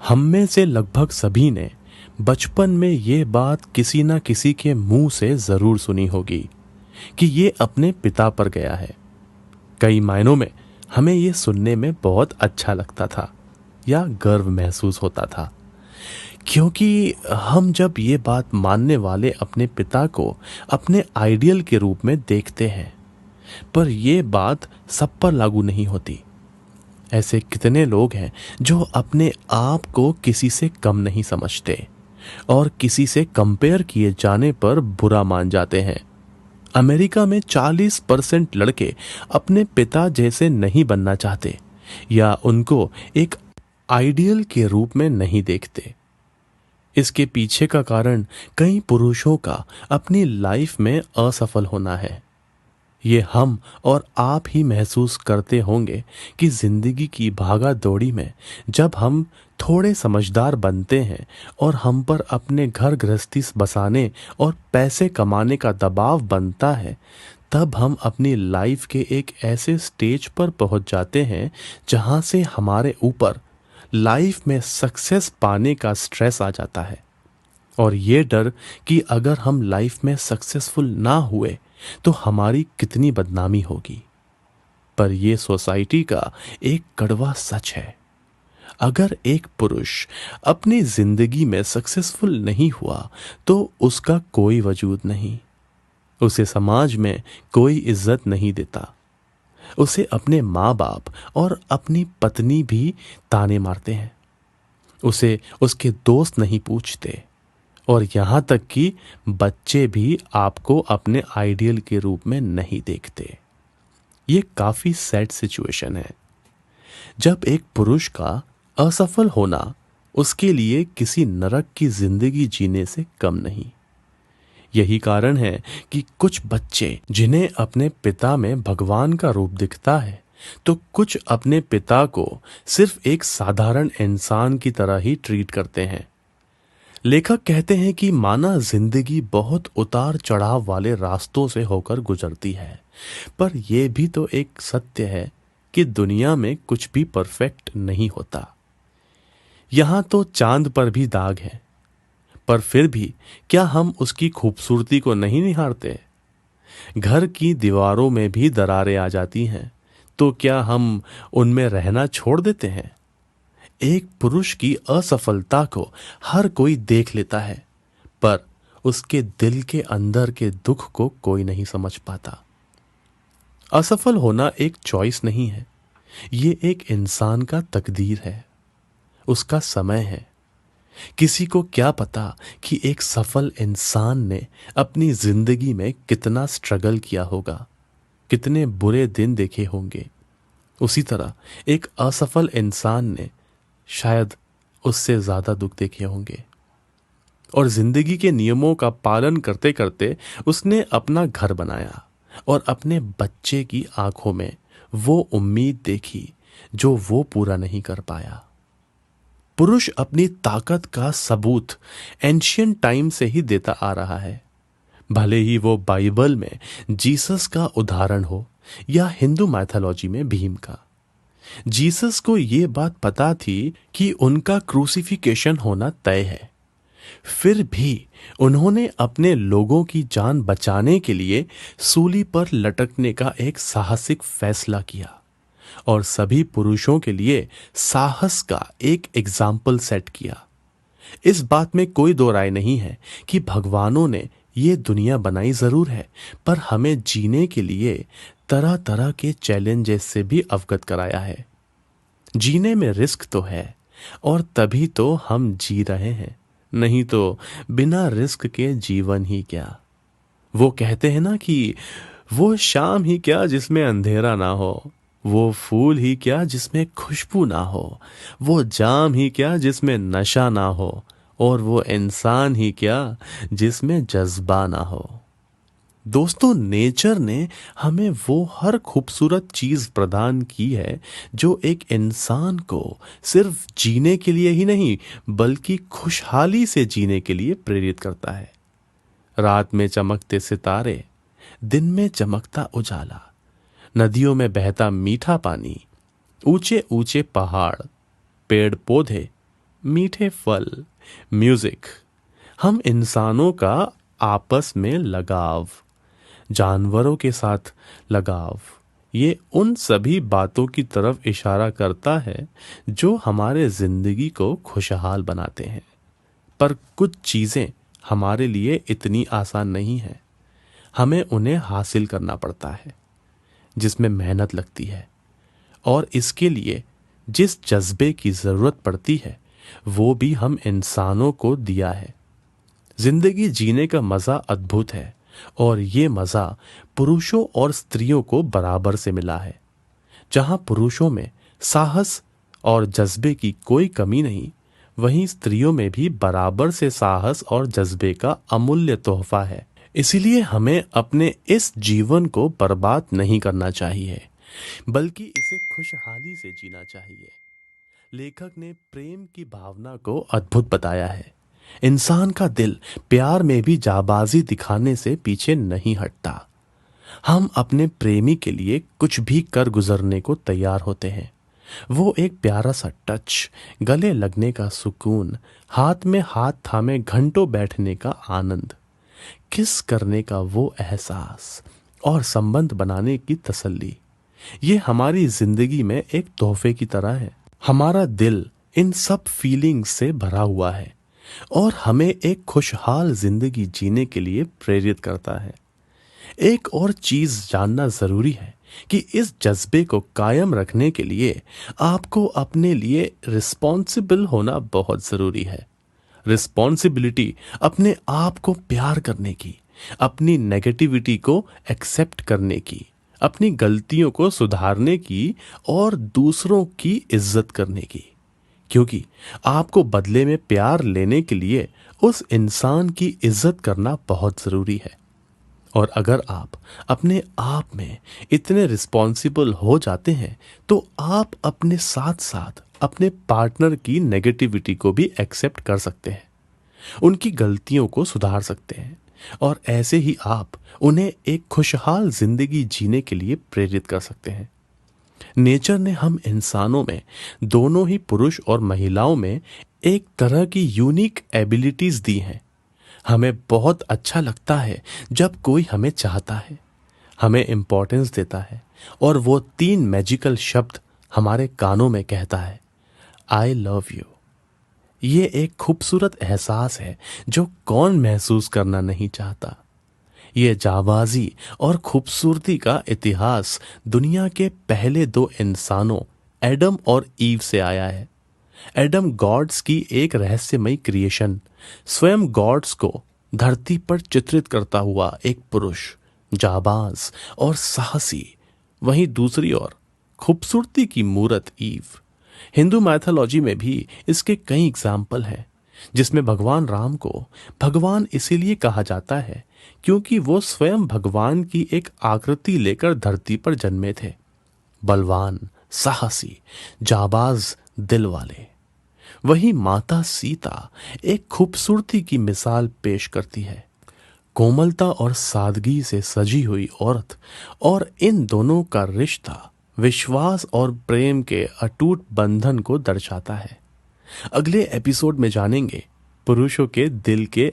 हम में से लगभग सभी ने बचपन में ये बात किसी ना किसी के मुंह से जरूर सुनी होगी कि ये अपने पिता पर गया है। कई मायनों में हमें ये सुनने में बहुत अच्छा लगता था या गर्व महसूस होता था, क्योंकि हम जब ये बात मानने वाले अपने पिता को अपने आइडियल के रूप में देखते हैं। पर ये बात सब पर लागू नहीं होती। ऐसे कितने लोग हैं जो अपने आप को किसी से कम नहीं समझते और किसी से कंपेयर किए जाने पर बुरा मान जाते हैं। अमेरिका में 40% लड़के अपने पिता जैसे नहीं बनना चाहते या उनको एक आइडियल के रूप में नहीं देखते। इसके पीछे का कारण कई पुरुषों का अपनी लाइफ में असफल होना है। ये हम और आप ही महसूस करते होंगे कि जिंदगी की भागा दौड़ी में जब हम थोड़े समझदार बनते हैं और हम पर अपने घर गृहस्थी बसाने और पैसे कमाने का दबाव बनता है, तब हम अपनी लाइफ के एक ऐसे स्टेज पर पहुंच जाते हैं जहां से हमारे ऊपर लाइफ में सक्सेस पाने का स्ट्रेस आ जाता है और ये डर कि अगर हम लाइफ में सक्सेसफुल ना हुए तो हमारी कितनी बदनामी होगी। पर यह सोसाइटी का एक कड़वा सच है। अगर एक पुरुष अपनी जिंदगी में सक्सेसफुल नहीं हुआ तो उसका कोई वजूद नहीं, उसे समाज में कोई इज्जत नहीं देता, उसे अपने माँ बाप और अपनी पत्नी भी ताने मारते हैं, उसे उसके दोस्त नहीं पूछते और यहां तक कि बच्चे भी आपको अपने आइडियल के रूप में नहीं देखते। ये काफी सैड सिचुएशन है जब एक पुरुष का असफल होना उसके लिए किसी नरक की जिंदगी जीने से कम नहीं। यही कारण है कि कुछ बच्चे जिन्हें अपने पिता में भगवान का रूप दिखता है, तो कुछ अपने पिता को सिर्फ एक साधारण इंसान की तरह ही ट्रीट करते हैं। लेखक कहते हैं कि माना जिंदगी बहुत उतार चढ़ाव वाले रास्तों से होकर गुजरती है, पर यह भी तो एक सत्य है कि दुनिया में कुछ भी परफेक्ट नहीं होता। यहां तो चांद पर भी दाग है, पर फिर भी क्या हम उसकी खूबसूरती को नहीं निहारते? घर की दीवारों में भी दरारें आ जाती हैं, तो क्या हम उनमें रहना छोड़ देते हैं? एक पुरुष की असफलता को हर कोई देख लेता है, पर उसके दिल के अंदर के दुख को कोई नहीं समझ पाता। असफल होना एक चॉइस नहीं है, ये एक इंसान का तकदीर है, उसका समय है। किसी को क्या पता कि एक सफल इंसान ने अपनी जिंदगी में कितना स्ट्रगल किया होगा, कितने बुरे दिन देखे होंगे। उसी तरह एक असफल इंसान ने शायद उससे ज्यादा दुख देखे होंगे और जिंदगी के नियमों का पालन करते करते उसने अपना घर बनाया और अपने बच्चे की आंखों में वो उम्मीद देखी जो वो पूरा नहीं कर पाया। पुरुष अपनी ताकत का सबूत एंशियंट टाइम से ही देता आ रहा है, भले ही वो बाइबल में जीसस का उदाहरण हो या हिंदू माइथोलॉजी में भीम का। जीसस को ये बात पता थी कि उनका क्रूसिफिकेशन होना तय है, फिर भी उन्होंने अपने लोगों की जान बचाने के लिए सूली पर लटकने का एक साहसिक फैसला किया और सभी पुरुषों के लिए साहस का एक एग्जाम्पल सेट किया। इस बात में कोई दो राय नहीं है कि भगवानों ने ये दुनिया बनाई जरूर है, पर हमें जीने के लिए तरह तरह के चैलेंजेस से भी अवगत कराया है। जीने में रिस्क तो है और तभी तो हम जी रहे हैं, नहीं तो बिना रिस्क के जीवन ही क्या। वो कहते हैं ना कि वो शाम ही क्या जिसमें अंधेरा ना हो, वो फूल ही क्या जिसमें खुशबू ना हो, वो जाम ही क्या जिसमें नशा ना हो, और वो इंसान ही क्या जिसमें जज्बा ना हो। दोस्तों, नेचर ने हमें वो हर खूबसूरत चीज प्रदान की है जो एक इंसान को सिर्फ जीने के लिए ही नहीं बल्कि खुशहाली से जीने के लिए प्रेरित करता है। रात में चमकते सितारे, दिन में चमकता उजाला, नदियों में बहता मीठा पानी, ऊंचे ऊंचे पहाड़, पेड़ पौधे, मीठे फल, म्यूजिक, हम इंसानों का आपस में लगाव, जानवरों के साथ लगाव, ये उन सभी बातों की तरफ इशारा करता है जो हमारे जिंदगी को खुशहाल बनाते हैं। पर कुछ चीज़ें हमारे लिए इतनी आसान नहीं है। हमें उन्हें हासिल करना पड़ता है, जिसमें मेहनत लगती है, और इसके लिए जिस जज्बे की ज़रूरत पड़ती है वो भी हम इंसानों को दिया है। जिंदगी जीने का मज़ा अद्भुत है, और ये मज़ा पुरुषों और स्त्रियों को बराबर से मिला है। जहाँ पुरुषों में साहस और जज्बे की कोई कमी नहीं, वहीं स्त्रियों में भी बराबर से साहस और जज्बे का अमूल्य तोहफा है। इसीलिए हमें अपने इस जीवन को बर्बाद नहीं करना चाहिए, बल्कि इसे खुशहाली से जीना चाहिए। लेखक ने प्रेम की भावना को अद्भुत बताया है। इंसान का दिल प्यार में भी जाबाजी दिखाने से पीछे नहीं हटता। हम अपने प्रेमी के लिए कुछ भी कर गुजरने को तैयार होते हैं। वो एक प्यारा सा टच, गले लगने का सुकून, हाथ में हाथ थामे घंटों बैठने का आनंद, किस करने का वो एहसास और संबंध बनाने की तसल्ली, ये हमारी जिंदगी में एक तोहफे की तरह है। हमारा दिल इन सब फीलिंग्स से भरा हुआ है और हमें एक खुशहाल जिंदगी जीने के लिए प्रेरित करता है। एक और चीज जानना जरूरी है कि इस जज्बे को कायम रखने के लिए आपको अपने लिए रिस्पॉन्सिबल होना बहुत जरूरी है। रिस्पॉन्सिबिलिटी अपने आप को प्यार करने की, अपनी नेगेटिविटी को एक्सेप्ट करने की, अपनी गलतियों को सुधारने की और दूसरों की इज्जत करने की। क्योंकि आपको बदले में प्यार लेने के लिए उस इंसान की इज्जत करना बहुत जरूरी है। और अगर आप अपने आप में इतने रिस्पॉन्सिबल हो जाते हैं तो आप अपने साथ साथ अपने पार्टनर की नेगेटिविटी को भी एक्सेप्ट कर सकते हैं, उनकी गलतियों को सुधार सकते हैं, और ऐसे ही आप उन्हें एक खुशहाल जिंदगी जीने के लिए प्रेरित कर सकते हैं। नेचर ने हम इंसानों में, दोनों ही पुरुष और महिलाओं में, एक तरह की यूनिक एबिलिटीज दी हैं। हमें बहुत अच्छा लगता है जब कोई हमें चाहता है, हमें इम्पोर्टेंस देता है, और वो 3 मैजिकल शब्द हमारे कानों में कहता है, आई लव यू। ये एक खूबसूरत एहसास है जो कौन महसूस करना नहीं चाहता। ये जाबाजी और खूबसूरती का इतिहास दुनिया के पहले 2 इंसानों एडम और ईव से आया है। एडम गॉड्स की एक रहस्यमयी क्रिएशन, स्वयं गॉड्स को धरती पर चित्रित करता हुआ एक पुरुष, जाबाज और साहसी। वहीं दूसरी ओर खूबसूरती की मूरत ईव। हिंदू मैथोलॉजी में भी इसके कई एग्जाम्पल हैं, जिसमें भगवान राम को भगवान इसीलिए कहा जाता है क्योंकि वो स्वयं भगवान की एक आकृति लेकर धरती पर जन्मे थे। बलवान, साहसी, जाबाज दिल वाले। वही माता सीता एक खूबसूरती की मिसाल पेश करती है, कोमलता और सादगी से सजी हुई औरत, और इन दोनों का रिश्ता विश्वास और प्रेम के अटूट बंधन को दर्शाता है। अगले एपिसोड में जानेंगे पुरुषों के दिल के